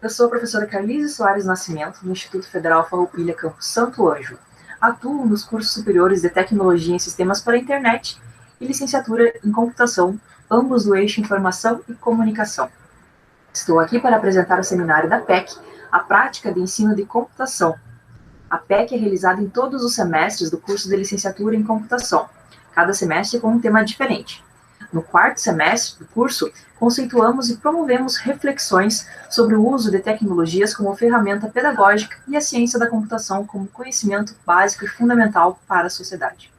Eu sou a professora Carlise Soares Nascimento, do Instituto Federal Farroupilha, campus Santo Ângelo. Atuo nos cursos superiores de Tecnologia em Sistemas para a Internet e licenciatura em Computação, ambos do eixo Informação e Comunicação. Estou aqui para apresentar o seminário da PEC, a Prática de Ensino de Computação. A PEC é realizada em todos os semestres do curso de licenciatura em Computação, cada semestre com um tema diferente. No quarto semestre do curso, conceituamos e promovemos reflexões sobre o uso de tecnologias como ferramenta pedagógica e a ciência da computação como conhecimento básico e fundamental para a sociedade.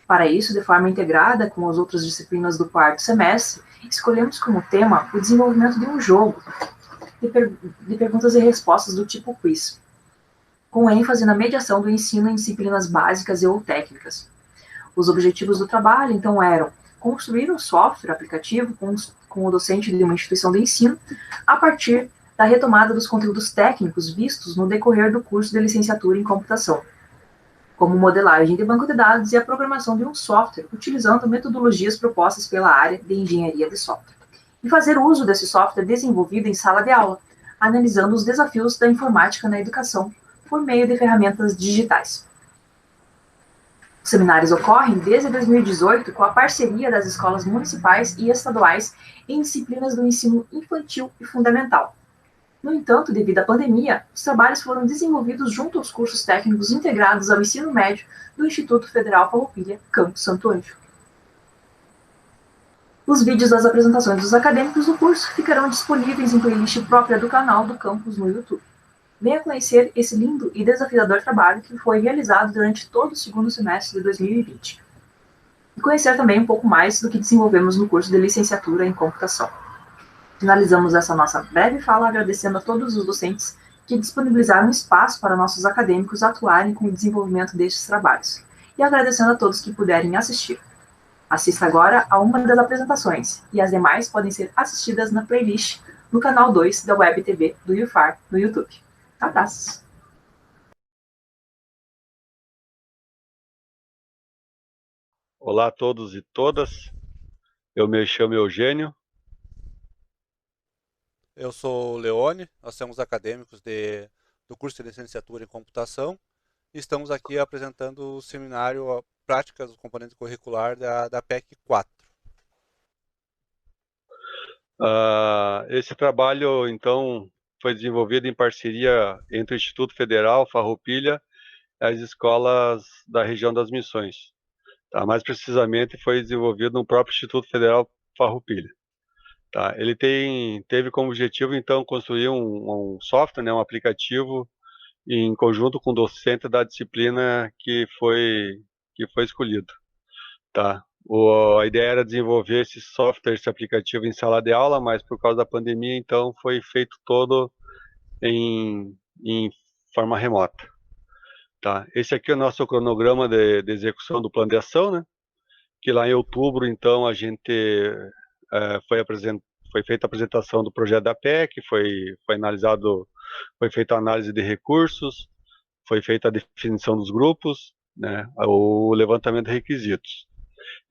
Para isso, de forma integrada com as outras disciplinas do quarto semestre, escolhemos como tema o desenvolvimento de um jogo de perguntas e respostas do tipo quiz, com ênfase na mediação do ensino em disciplinas básicas e ou técnicas. Os objetivos do trabalho, então, eram construir um software aplicativo com o docente de uma instituição de ensino a partir da retomada dos conteúdos técnicos vistos no decorrer do curso de licenciatura em computação, como modelagem de banco de dados e a programação de um software utilizando metodologias propostas pela área de engenharia de software. E fazer uso desse software desenvolvido em sala de aula, analisando os desafios da informática na educação por meio de ferramentas digitais. Os seminários ocorrem desde 2018 com a parceria das escolas municipais e estaduais em disciplinas do ensino infantil e fundamental. No entanto, devido à pandemia, os trabalhos foram desenvolvidos junto aos cursos técnicos integrados ao ensino médio do Instituto Federal Farroupilha, campus Santo Ângelo. Os vídeos das apresentações dos acadêmicos do curso ficarão disponíveis em playlist própria do canal do campus no YouTube. Venha conhecer esse lindo e desafiador trabalho que foi realizado durante todo o segundo semestre de 2020. E conhecer também um pouco mais do que desenvolvemos no curso de licenciatura em computação. Finalizamos essa nossa breve fala agradecendo a todos os docentes que disponibilizaram espaço para nossos acadêmicos atuarem com o desenvolvimento destes trabalhos. E agradecendo a todos que puderem assistir. Assista agora a uma das apresentações, e as demais podem ser assistidas na playlist no canal 2 da Web TV do UFAR no YouTube. Abraços! Olá a todos e todas, eu me chamo Eugênio. Eu sou o Leone, nós somos acadêmicos do curso de licenciatura em computação e estamos aqui apresentando o seminário Práticas do Componente Curricular da PEC 4. Esse trabalho, então, foi desenvolvido em parceria entre o Instituto Federal Farroupilha e as escolas da região das Missões. Tá? Mais precisamente, foi desenvolvido no próprio Instituto Federal Farroupilha. Tá? Ele teve como objetivo, então, construir um software, né, um aplicativo, em conjunto com o docente da disciplina que foi escolhido. Tá? A ideia era desenvolver esse software, esse aplicativo em sala de aula, mas por causa da pandemia, então, foi feito todo em forma remota. Tá? Esse aqui é o nosso cronograma de execução do plano de ação, né? Que lá em outubro, então, a gente foi feita a apresentação do projeto da PEC, foi feita a análise de recursos, foi feita a definição dos grupos, né? O levantamento de requisitos.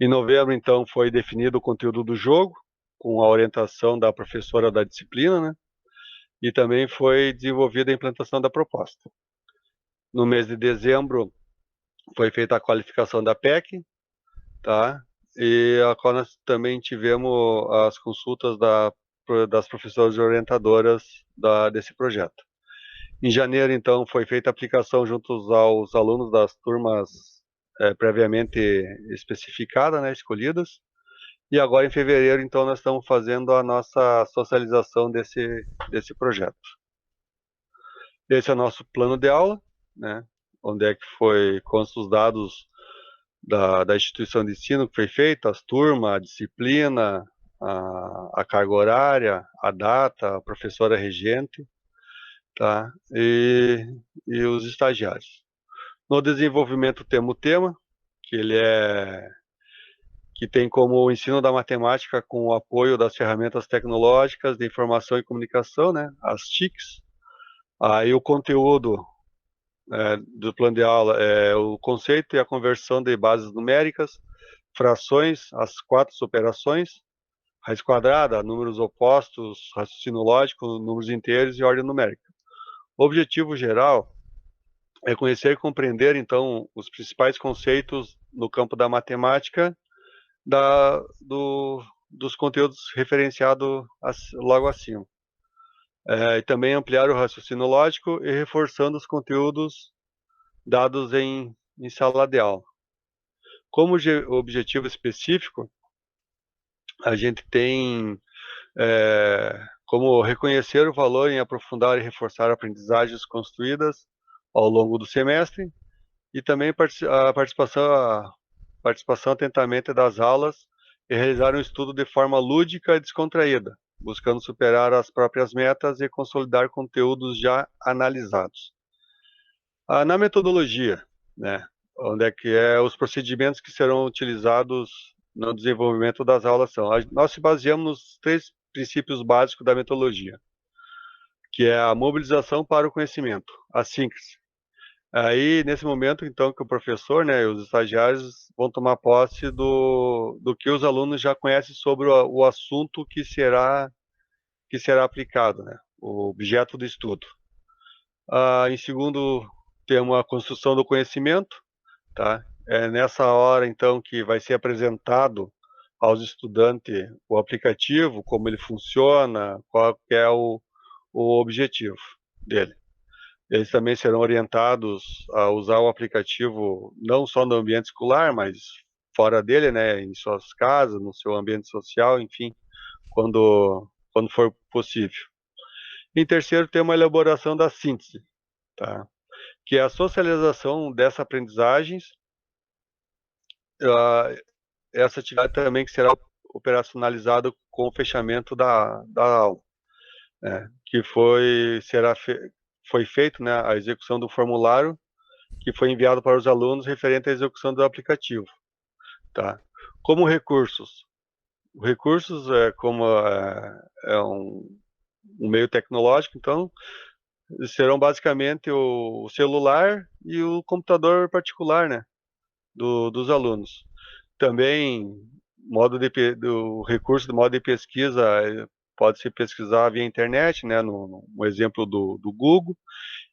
Em novembro, então, foi definido o conteúdo do jogo, com a orientação da professora da disciplina, né? E também foi desenvolvida a implantação da proposta. No mês de dezembro, foi feita a qualificação da PEC, tá? E a qual nós também tivemos as consultas das professoras e orientadoras desse projeto. Em janeiro, então, foi feita a aplicação junto aos alunos das turmas previamente especificadas, né, escolhidas. E agora, em fevereiro, então, nós estamos fazendo a nossa socialização desse projeto. Esse é o nosso plano de aula, né, onde é que constam os dados da instituição de ensino que foi feita, as turmas, a disciplina, a carga horária, a data, a professora regente, tá? E os estagiários. No desenvolvimento temos o tema, que tem como o ensino da matemática com o apoio das ferramentas tecnológicas de informação e comunicação, né, as TICs. Aí o conteúdo do plano de aula é o conceito e a conversão de bases numéricas, frações, as 4 operações, raiz quadrada, números opostos, raciocínio lógico, números inteiros e ordem numérica. O objetivo geral é conhecer e compreender, então, os principais conceitos no campo da matemática dos conteúdos referenciados logo acima. E também ampliar o raciocínio lógico e reforçando os conteúdos dados em sala de aula. Como objetivo específico, a gente tem como reconhecer o valor em aprofundar e reforçar aprendizagens construídas ao longo do semestre e também a participação atentamente das aulas e realizar um estudo de forma lúdica e descontraída, buscando superar as próprias metas e consolidar conteúdos já analisados. Na metodologia, né, onde os procedimentos que serão utilizados no desenvolvimento das aulas são. Nós se baseamos nos 3 princípios básicos da metodologia, que é a mobilização para o conhecimento, a síntese. Aí, nesse momento, então, que o professor, né, e os estagiários vão tomar posse do que os alunos já conhecem sobre o assunto que será aplicado, né, o objeto do estudo. Em segundo, temos a construção do conhecimento, tá? É nessa hora, então, que vai ser apresentado aos estudantes o aplicativo, como ele funciona, qual que é o objetivo dele. Eles também serão orientados a usar o aplicativo não só no ambiente escolar, mas fora dele, né, em suas casas, no seu ambiente social, enfim, quando for possível. Em terceiro, tem uma elaboração da síntese, tá? Que é a socialização dessas aprendizagens. Essa atividade também que será operacionalizada com o fechamento da aula, né? Que foi feito, né, a execução do formulário que foi enviado para os alunos referente à execução do aplicativo, tá? Como recursos, é um meio tecnológico, então serão basicamente o celular e o computador particular, né, dos alunos. Também do recurso do modo de pesquisa pode-se pesquisar via internet, né, no exemplo do Google,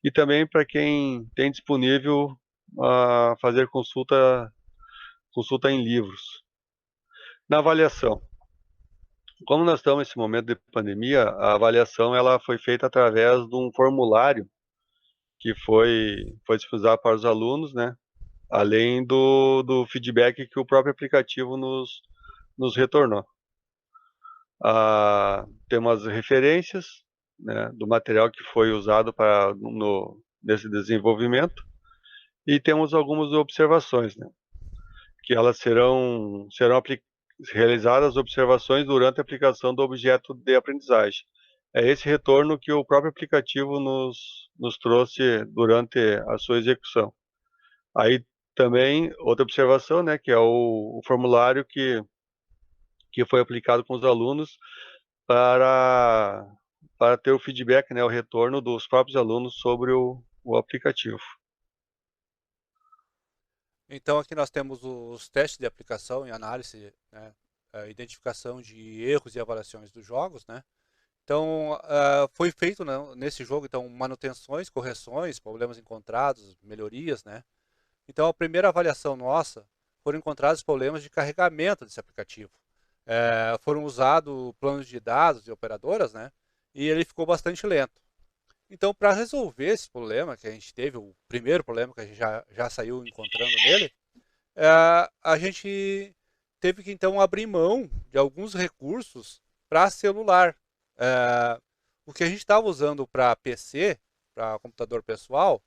e também para quem tem disponível fazer consulta em livros. Na avaliação, como nós estamos nesse momento de pandemia, a avaliação ela foi feita através de um formulário que foi disponibilizado para os alunos, né, além do feedback que o próprio aplicativo nos retornou. Temos as referências, né, do material que foi usado nesse desenvolvimento, e temos algumas observações, né, que elas serão realizadas observações durante a aplicação do objeto de aprendizagem. É esse retorno que o próprio aplicativo nos trouxe durante a sua execução. Aí também outra observação, né, que é o formulário que foi aplicado com os alunos para ter o feedback, né, o retorno dos próprios alunos sobre o aplicativo. Então aqui nós temos os testes de aplicação e análise, né, a identificação de erros e avaliações dos jogos, né. Então foi feito, né, nesse jogo então manutenções, correções, problemas encontrados, melhorias, né. Então a primeira avaliação nossa foram encontrados problemas de carregamento desse aplicativo. Foram usados planos de dados e operadoras, né, e ele ficou bastante lento. Então, para resolver esse problema que a gente teve, o primeiro problema que a gente já saiu encontrando nele, a gente teve que então abrir mão de alguns recursos para celular. O que a gente estava usando para PC, para computador pessoal,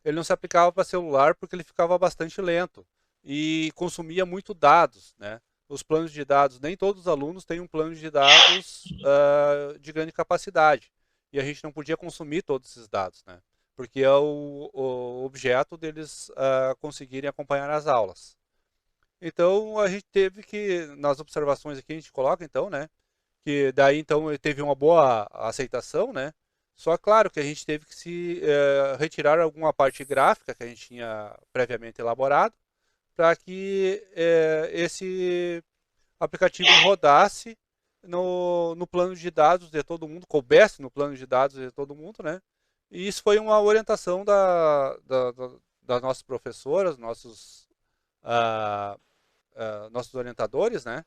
ele não se aplicava para celular porque ele ficava bastante lento e consumia muito dados, né? Os planos de dados, nem todos os alunos têm um plano de dados de grande capacidade. E a gente não podia consumir todos esses dados, né? Porque é o objeto deles conseguirem acompanhar as aulas. Então a gente teve que, nas observações aqui a gente coloca então, né? Que daí então teve uma boa aceitação, né? Só claro que a gente teve que retirar alguma parte gráfica que a gente tinha previamente elaborado para que esse aplicativo rodasse no plano de dados de todo mundo, coubesse no plano de dados de todo mundo, né? E isso foi uma orientação das nossas professoras, nossos orientadores, né?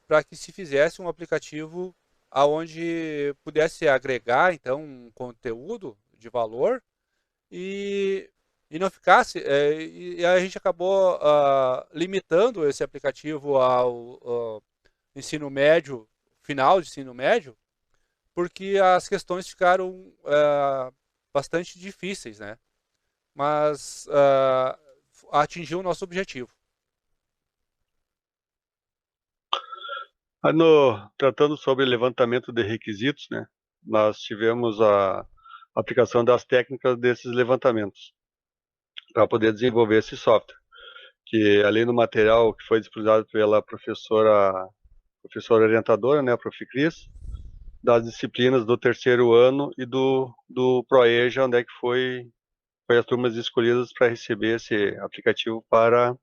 Para que se fizesse um aplicativo aonde pudesse agregar, então, um conteúdo de valor e, e não ficasse... e a gente acabou limitando esse aplicativo ao ensino médio, final de ensino médio, porque as questões ficaram bastante difíceis, né? Mas atingiu o nosso objetivo. Tratando sobre levantamento de requisitos, né, nós tivemos a aplicação das técnicas desses levantamentos para poder desenvolver esse software, que além do material que foi disponibilizado pela professora orientadora, né, a Prof. Cris, das disciplinas do terceiro ano e do ProEja, onde é que foi as turmas escolhidas para receber esse aplicativo para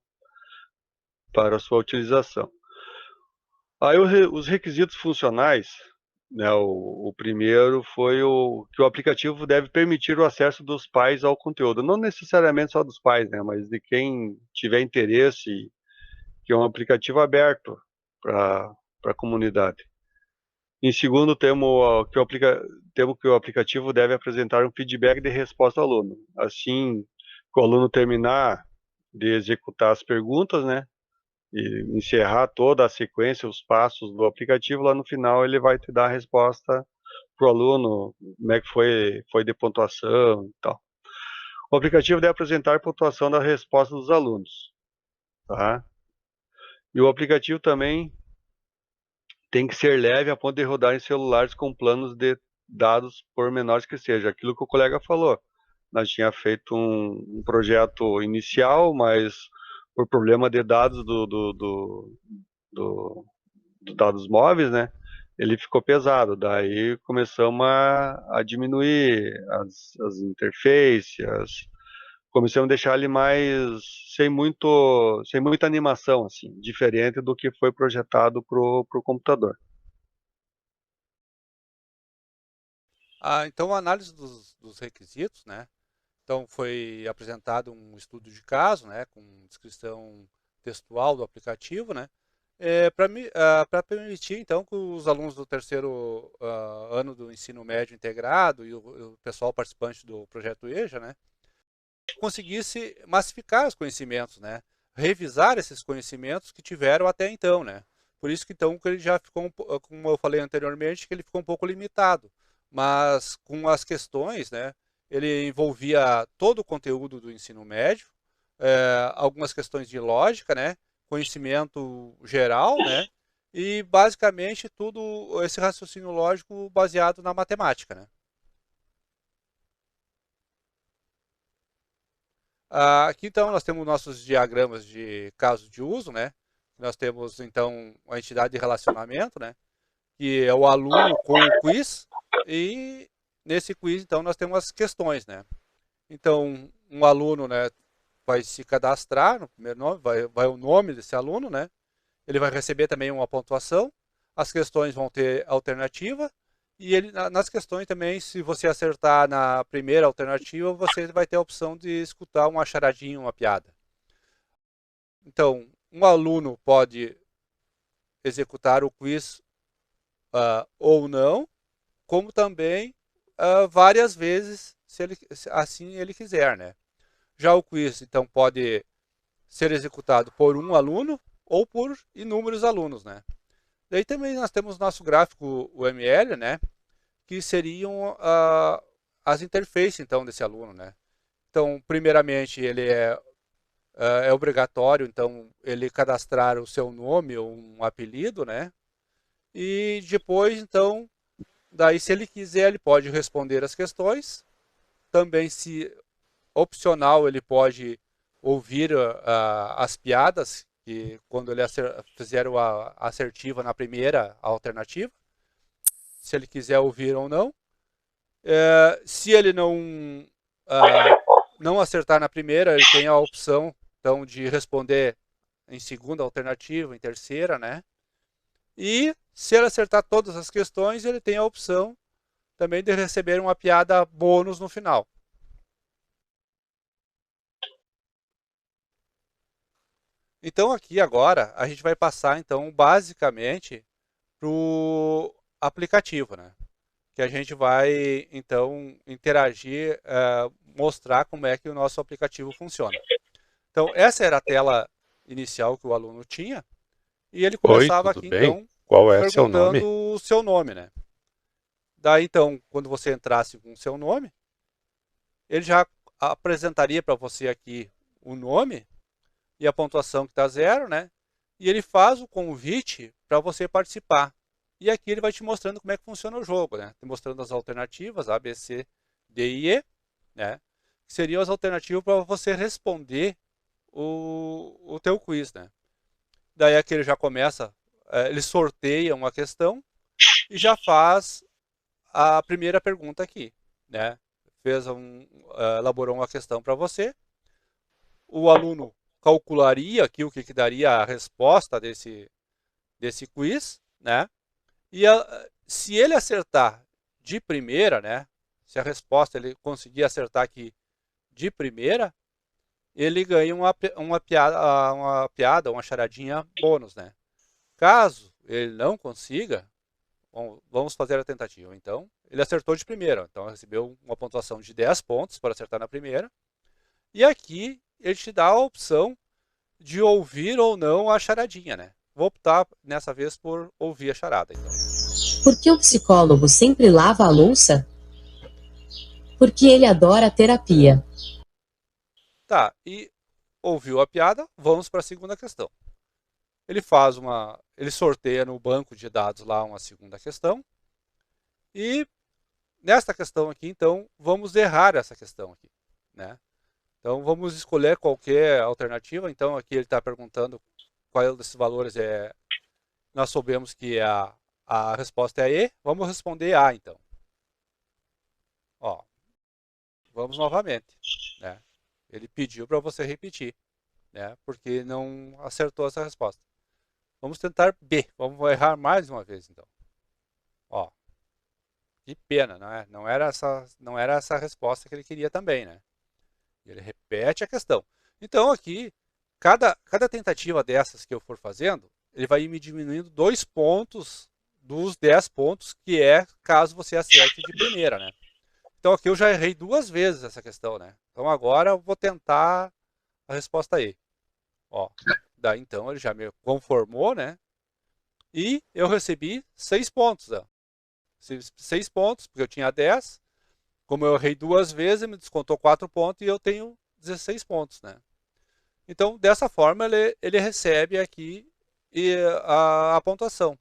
a sua utilização. Aí os requisitos funcionais, né, o primeiro foi que o aplicativo deve permitir o acesso dos pais ao conteúdo, não necessariamente só dos pais, né, mas de quem tiver interesse, que é um aplicativo aberto para a comunidade. Em segundo, temos que o aplicativo deve apresentar um feedback de resposta ao aluno. Assim, que o aluno terminar de executar as perguntas, né, e encerrar toda a sequência, os passos do aplicativo, lá no final ele vai te dar a resposta para o aluno, como é que foi de pontuação e tal. O aplicativo deve apresentar pontuação da resposta dos alunos, tá? E o aplicativo também tem que ser leve a ponto de rodar em celulares com planos de dados por menores que seja. Aquilo que o colega falou. Nós tinha feito um projeto inicial, mas por problema de dados dados móveis, né? Ele ficou pesado. Daí começamos a diminuir as interfaces, começamos a deixar ele mais sem muita animação, assim, diferente do que foi projetado pro computador. Então, a análise dos requisitos, né? Então, foi apresentado um estudo de caso, né, com descrição textual do aplicativo, né, para permitir, então, que os alunos do terceiro ano do ensino médio integrado e o pessoal participante do projeto EJA, né, conseguisse massificar os conhecimentos, né, revisar esses conhecimentos que tiveram até então, né. Por isso que, então, que ele já ficou, como eu falei anteriormente, que ele ficou um pouco limitado. Mas com as questões, né, ele envolvia todo o conteúdo do ensino médio, algumas questões de lógica, né, conhecimento geral, né, e basicamente tudo esse raciocínio lógico baseado na matemática, né. Aqui então nós temos nossos diagramas de casos de uso, né. Nós temos então a entidade de relacionamento, né, que é o aluno com o quiz, e nesse quiz então nós temos as questões, né. Então um aluno, né, vai se cadastrar no primeiro nome, vai o nome desse aluno, né. Ele vai receber também uma pontuação, as questões vão ter alternativa, e ele, nas questões também, se você acertar na primeira alternativa, você vai ter a opção de escutar uma charadinha, uma piada. Então, um aluno pode executar o quiz ou não, como também várias vezes, se assim ele quiser, né? Já o quiz, então, pode ser executado por um aluno ou por inúmeros alunos, né? Daí também nós temos nosso gráfico UML, né? Que seriam as interfaces, então, desse aluno, né? Então, primeiramente, ele é obrigatório, então, ele cadastrar o seu nome ou um apelido, né? E depois, então, daí, se ele quiser, ele pode responder as questões. Também, se opcional, ele pode ouvir as piadas, que quando ele fizer a assertiva na primeira alternativa, se ele quiser ouvir ou não. Se ele não acertar na primeira, ele tem a opção então de responder em segunda alternativa, em terceira, né? E Se ele acertar todas as questões, ele tem a opção também de receber uma piada bônus no final. Então aqui agora a gente vai passar então basicamente para o aplicativo, né? Que a gente vai então interagir, mostrar como é que o nosso aplicativo funciona. Então essa era a tela inicial que o aluno tinha e ele Oi, começava tudo aqui bem? então Qual é seu perguntando nome? o seu nome, né? Daí então, quando você entrasse com o seu nome, ele já apresentaria para você aqui o nome e a pontuação que está 0, né? E ele faz o convite para você participar. E aqui ele vai te mostrando como é que funciona o jogo, né? Te mostrando as alternativas A, B, C, D e E, né? Que seriam as alternativas para você responder o teu quiz, né? Daí aqui ele já começa, ele sorteia uma questão e já faz a primeira pergunta aqui, né? Elaborou uma questão para você. O aluno calcularia aqui o que daria a resposta desse quiz, né? E se ele acertar de primeira, né? Se a resposta ele conseguir acertar aqui de primeira, ele ganha uma charadinha bônus, né? Caso ele não consiga, vamos fazer a tentativa. Então, ele acertou de primeira, então recebeu uma pontuação de 10 pontos para acertar na primeira. E aqui ele te dá a opção de ouvir ou não a charadinha, né? Vou optar nessa vez por ouvir a charada, então. Por que o psicólogo sempre lava a louça? Porque ele adora terapia. Tá, e ouviu a piada, vamos para a segunda questão. Ele sorteia no banco de dados lá uma segunda questão. E nesta questão aqui, então, vamos errar essa questão aqui, né? Então, vamos escolher qualquer alternativa. Então, aqui ele está perguntando qual desses valores é... Nós soubemos que a resposta é E. Vamos responder A, então. Ó, vamos novamente, né? Ele pediu para você repetir, né? Porque não acertou essa resposta. Vamos tentar B. Vamos errar mais uma vez, então. Ó, que pena, não é? Não era essa a resposta que ele queria também, né? Ele repete a questão. Então aqui, cada tentativa dessas que eu for fazendo, ele vai me diminuindo 2 pontos dos 10 pontos, que é caso você acerte de primeira, né? Então aqui eu já errei 2 vezes essa questão, né? Então agora eu vou tentar a resposta E. Ó, daí então ele já me conformou, né? E eu recebi 6 pontos, ó. 6 pontos, porque eu tinha 10. Como eu errei 2 vezes, ele me descontou 4 pontos e eu tenho 16 pontos, né? Então, dessa forma, ele recebe aqui a pontuação.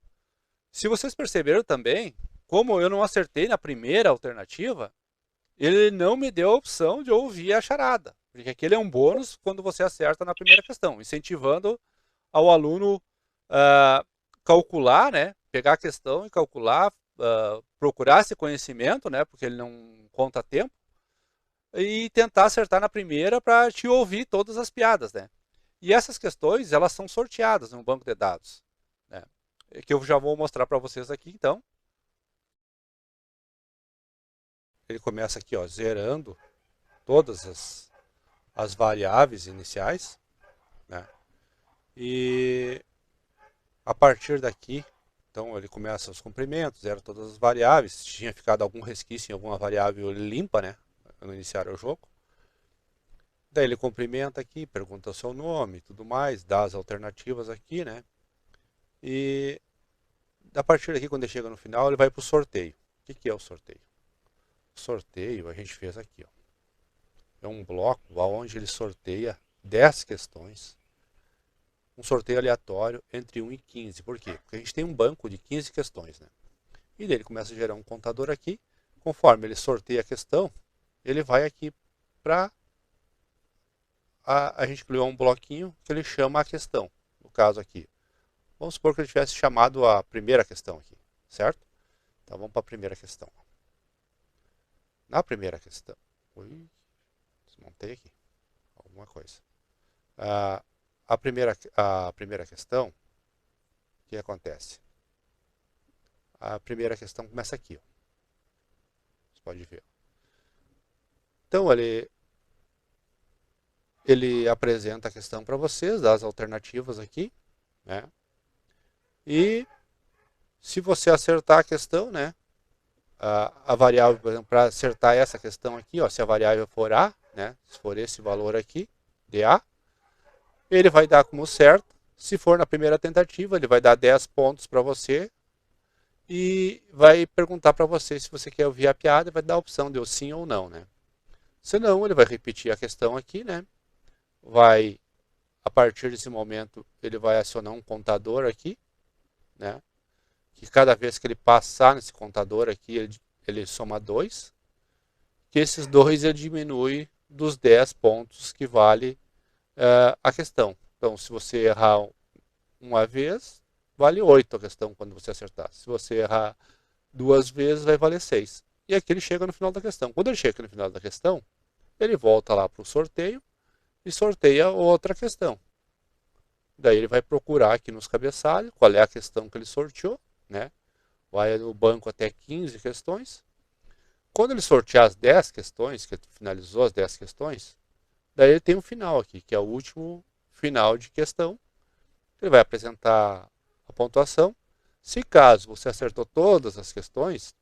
Se vocês perceberam também, como eu não acertei na primeira alternativa, ele não me deu a opção de ouvir a charada. Porque aquele é um bônus quando você acerta na primeira questão, incentivando ao aluno calcular, né? Pegar a questão e calcular, procurar esse conhecimento, né? Porque ele não conta tempo, e tentar acertar na primeira para te ouvir todas as piadas, né? E essas questões, elas são sorteadas no banco de dados, né? Que eu já vou mostrar para vocês aqui, então. Ele começa aqui, ó, zerando todas as variáveis iniciais, né? E a partir daqui, então ele começa os comprimentos, zera todas as variáveis. Se tinha ficado algum resquício em alguma variável, ele limpa, né? No iniciar o jogo. Daí ele cumprimenta aqui, pergunta o seu nome e tudo mais, dá as alternativas aqui, né? E a partir daqui, quando ele chega no final, ele vai para o sorteio. O que é o sorteio? O sorteio a gente fez aqui, ó. É um bloco onde ele sorteia 10 questões. Um sorteio aleatório entre 1 e 15. Por quê? Porque a gente tem um banco de 15 questões, né? E daí ele começa a gerar um contador aqui. Conforme ele sorteia a questão, ele vai aqui para... A gente criou um bloquinho que ele chama a questão. No caso aqui, vamos supor que ele tivesse chamado a primeira questão aqui, certo? Então vamos para a primeira questão. Na primeira questão... Ui, desmontei aqui alguma coisa. A primeira questão, o que acontece? A primeira questão começa aqui, ó. Você pode ver. Então, ele apresenta a questão para vocês, dá as alternativas aqui, né? E se você acertar a questão, né? A variável, por exemplo, para acertar essa questão aqui, ó, se a variável for A, né? Se for esse valor aqui, dA, ele vai dar como certo. Se for na primeira tentativa, ele vai dar 10 pontos para você e vai perguntar para você se você quer ouvir a piada, vai dar a opção de sim ou não, né? Se não, ele vai repetir a questão aqui, né? A partir desse momento, ele vai acionar um contador aqui, né? Que cada vez que ele passar nesse contador aqui, ele soma 2, que esses 2 ele diminui dos 10 pontos que vale a questão. Então, se você errar uma vez, vale 8 a questão quando você acertar. Se você errar 2 vezes, vai valer 6. E aqui ele chega no final da questão. Quando ele chega no final da questão, ele volta lá para o sorteio e sorteia outra questão. Daí ele vai procurar aqui nos cabeçalhos qual é a questão que ele sorteou, né? Vai no banco até 15 questões. Quando ele sortear as 10 questões, que ele finalizou as 10 questões, daí ele tem um final aqui, que é o último final de questão. Ele vai apresentar a pontuação. Se caso você acertou todas as questões,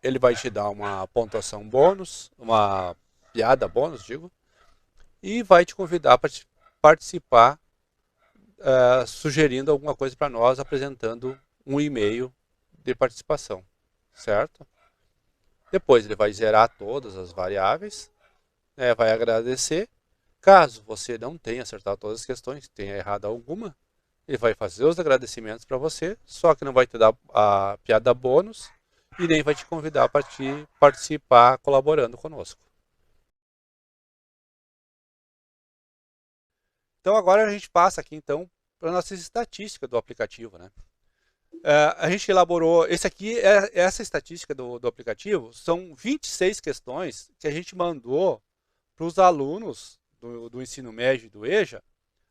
ele vai te dar uma pontuação bônus, uma piada bônus, digo, e vai te convidar para participar, sugerindo alguma coisa para nós, apresentando um e-mail de participação, certo? Depois ele vai zerar todas as variáveis, né, vai agradecer. Caso você não tenha acertado todas as questões, tenha errado alguma, ele vai fazer os agradecimentos para você, só que não vai te dar a piada bônus e nem vai te convidar para te participar colaborando conosco. Então agora a gente passa aqui então para a nossa estatística do aplicativo, né? A gente elaborou, essa estatística do aplicativo, são 26 questões que a gente mandou para os alunos do ensino médio e do EJA,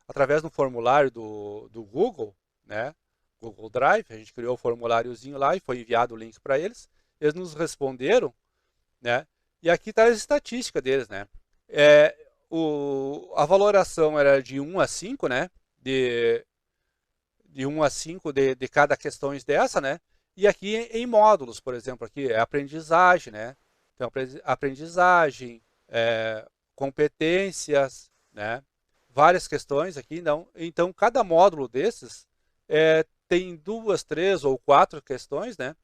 através do formulário do Google, né? Google Drive, a gente criou o formuláriozinho lá e foi enviado o link para eles. Eles nos responderam, né? E aqui está a estatística deles, né? A valoração era de 1 a 5, né? De 1 a 5 de cada questão dessa, né? E aqui em módulos, por exemplo, aqui é aprendizagem, né? Então, aprendizagem, competências, né? Várias questões aqui, não. Então, cada módulo desses tem 2, 3 ou 4 questões, né?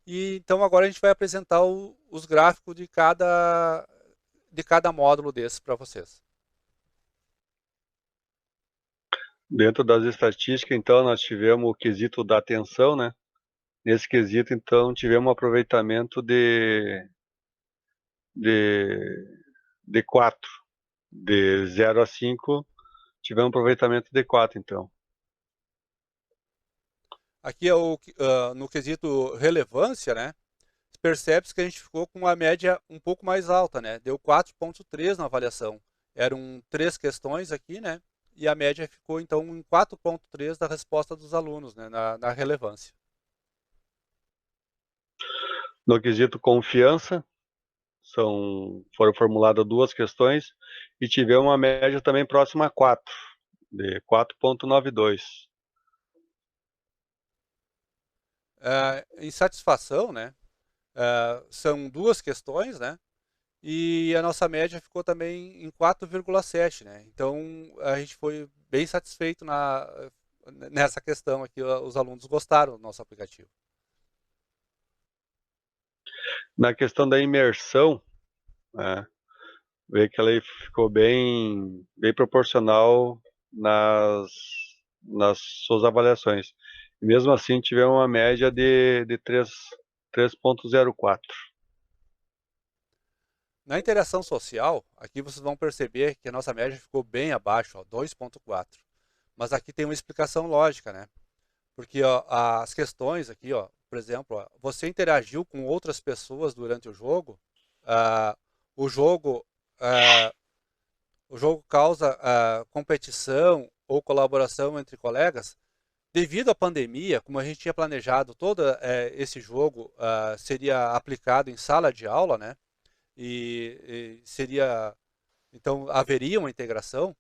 E então agora a gente vai apresentar os gráficos de cada módulo desses para vocês. Dentro das estatísticas, então, nós tivemos o quesito da atenção, né? Nesse quesito, então, tivemos um aproveitamento de 4. De 0 a 5, tivemos um aproveitamento de 4, então. Aqui é no quesito relevância, né? Percebe-se que a gente ficou com uma média um pouco mais alta, né? Deu 4,3 na avaliação. Eram 3 questões aqui, né? E a média ficou, então, em 4,3 da resposta dos alunos, né? Na relevância. No quesito confiança, foram formuladas 2 questões e tivemos uma média também próxima a 4, de 4,92. Em satisfação, né? São 2 questões, né? E a nossa média ficou também em 4,7, né? Então a gente foi bem satisfeito nessa questão aqui. Os alunos gostaram do nosso aplicativo. Na questão da imersão, né, vê que ela ficou bem proporcional nas suas avaliações. E mesmo assim, tivemos uma média de 3,04. Na interação social, aqui vocês vão perceber que a nossa média ficou bem abaixo, 2,4. Mas aqui tem uma explicação lógica, né? Porque ó, as questões aqui, ó, por exemplo, ó, você interagiu com outras pessoas durante o jogo, o jogo causa competição ou colaboração entre colegas. Devido à pandemia, como a gente tinha planejado, todo esse jogo seria aplicado em sala de aula, né? E seria, então haveria uma integração.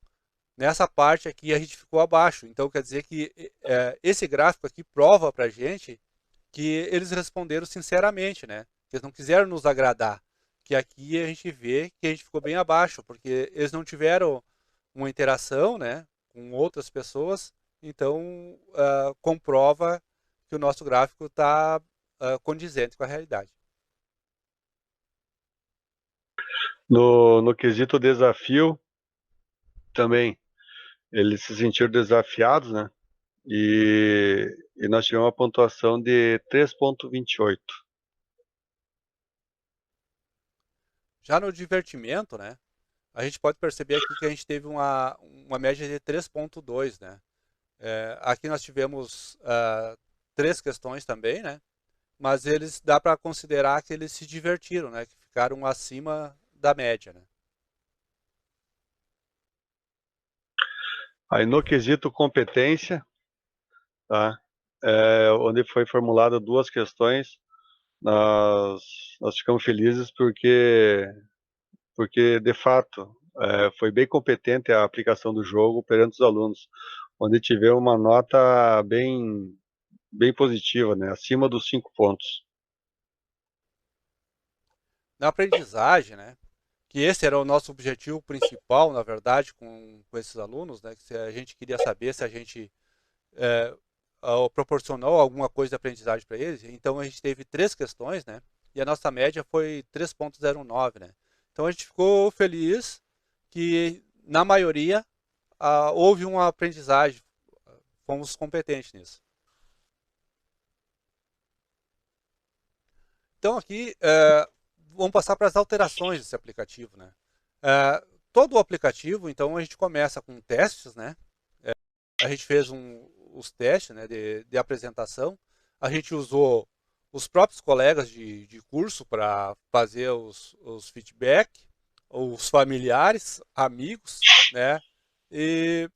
Nessa parte aqui a gente ficou abaixo. Então quer dizer que esse gráfico aqui prova para a gente que eles responderam sinceramente, né? Que eles não quiseram nos agradar. Que aqui a gente vê que a gente ficou bem abaixo, porque eles não tiveram uma interação, né, com outras pessoas, então comprova que o nosso gráfico está condizente com a realidade. No quesito desafio, também, eles se sentiram desafiados, né? E nós tivemos uma pontuação de 3,28. Já no divertimento, né, a gente pode perceber aqui que a gente teve uma média de 3,2, né? Aqui nós tivemos 3 questões também, né? Mas eles dá para considerar que eles se divertiram, né? Que ficaram acima da média, né? Aí no quesito competência, tá? Onde foi formulada 2 questões, nós, nós ficamos felizes porque de fato foi bem competente a aplicação do jogo perante os alunos, onde tivemos uma nota bem positiva, né? Acima dos 5 pontos. Na aprendizagem, né? Que esse era o nosso objetivo principal, na verdade, com esses alunos, né? Que se a gente queria saber se a gente é, proporcionou alguma coisa de aprendizagem para eles. Então a gente teve 3 questões, né? E a nossa média foi 3,09, né? Então a gente ficou feliz que na maioria houve uma aprendizagem, fomos competentes nisso. Então aqui vamos passar para as alterações desse aplicativo, né? Todo o aplicativo, então a gente começa com testes, né? A gente fez os testes, né, de apresentação. A gente usou os próprios colegas de curso para fazer os feedback, os familiares, amigos, né? E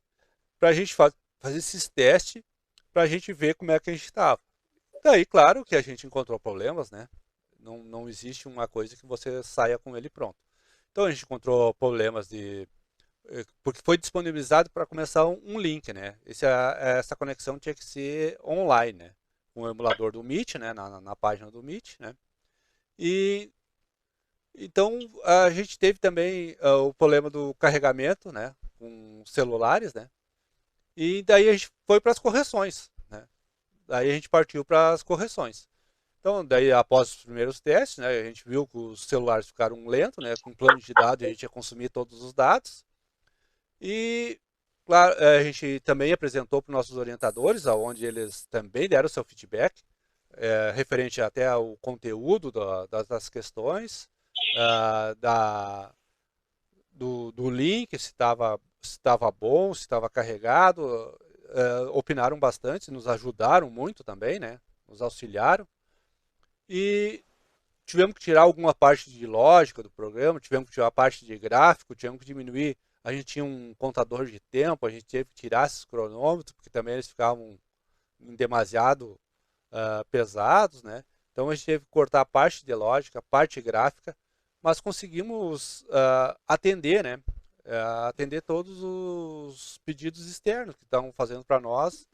para a gente fazer esses testes, para a gente ver como é que a gente estava. Daí, claro que a gente encontrou problemas, né? Não existe uma coisa que você saia com ele pronto. Então a gente encontrou problemas porque foi disponibilizado para começar um link, né? Essa conexão tinha que ser online, né? Com o emulador do Meet, né? Na página do Meet, né? E então a gente teve também o problema do carregamento, né? Com celulares, né? E daí a gente foi para as correções, né? Daí a gente partiu para as correções. Então, daí após os primeiros testes, né, a gente viu que os celulares ficaram lentos, né, com plano de dados a gente ia consumir todos os dados. E, claro, a gente também apresentou para os nossos orientadores, onde eles também deram seu feedback, referente até ao conteúdo das questões, do link, se estava bom, se estava carregado. Opinaram bastante, nos ajudaram muito também, né, nos auxiliaram. E tivemos que tirar alguma parte de lógica do programa, tivemos que tirar a parte de gráfico, tivemos que diminuir. A gente tinha um contador de tempo, a gente teve que tirar esses cronômetros, porque também eles ficavam demasiado pesados, né? Então a gente teve que cortar a parte de lógica, a parte gráfica, mas conseguimos atender, né? Atender todos os pedidos externos que estavam fazendo para nós,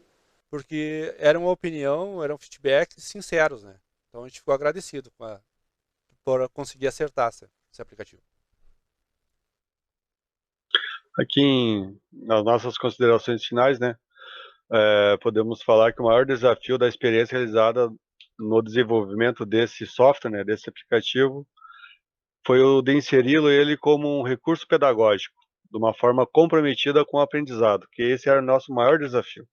porque era uma opinião, eram feedbacks sinceros, né? Então a gente ficou agradecido por conseguir acertar esse aplicativo. Aqui nas nossas considerações finais, né, podemos falar que o maior desafio da experiência realizada no desenvolvimento desse software, né, desse aplicativo, foi o de inseri-lo ele como um recurso pedagógico, de uma forma comprometida com o aprendizado, que esse era o nosso maior desafio.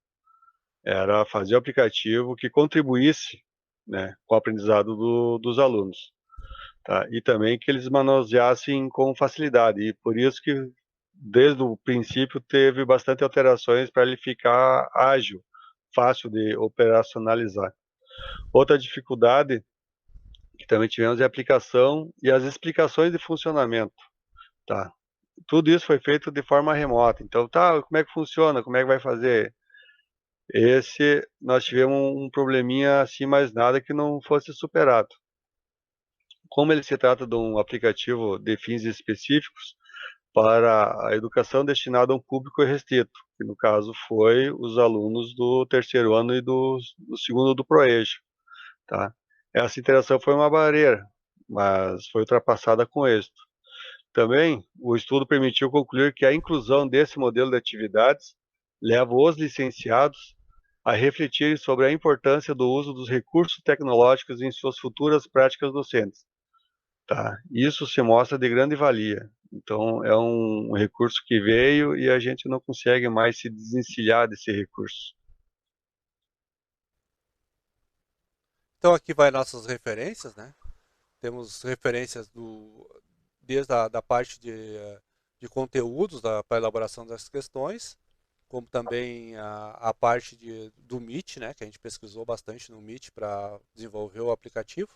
Era fazer o aplicativo que contribuísse, né, com o aprendizado dos alunos. Tá? E também que eles manuseassem com facilidade. E por isso que, desde o princípio, teve bastante alterações para ele ficar ágil, fácil de operacionalizar. Outra dificuldade que também tivemos é a aplicação e as explicações de funcionamento. Tá? Tudo isso foi feito de forma remota. Então, tá, como é que funciona? Como é que vai fazer? Esse nós tivemos um probleminha assim, mais nada que não fosse superado. Como ele se trata de um aplicativo de fins específicos para a educação destinada a um público restrito, que no caso foi os alunos do terceiro ano e do segundo do Proege, tá? Essa interação foi uma barreira, mas foi ultrapassada com êxito. Também, o estudo permitiu concluir que a inclusão desse modelo de atividades leva os licenciados a refletirem sobre a importância do uso dos recursos tecnológicos em suas futuras práticas docentes. Tá? Isso se mostra de grande valia. Então, é um recurso que veio e a gente não consegue mais se desencilhar desse recurso. Então aqui vai nossas referências, né? Temos referências desde da parte de conteúdos para a elaboração das questões, como também a parte do Meet, né? Que a gente pesquisou bastante no Meet para desenvolver o aplicativo.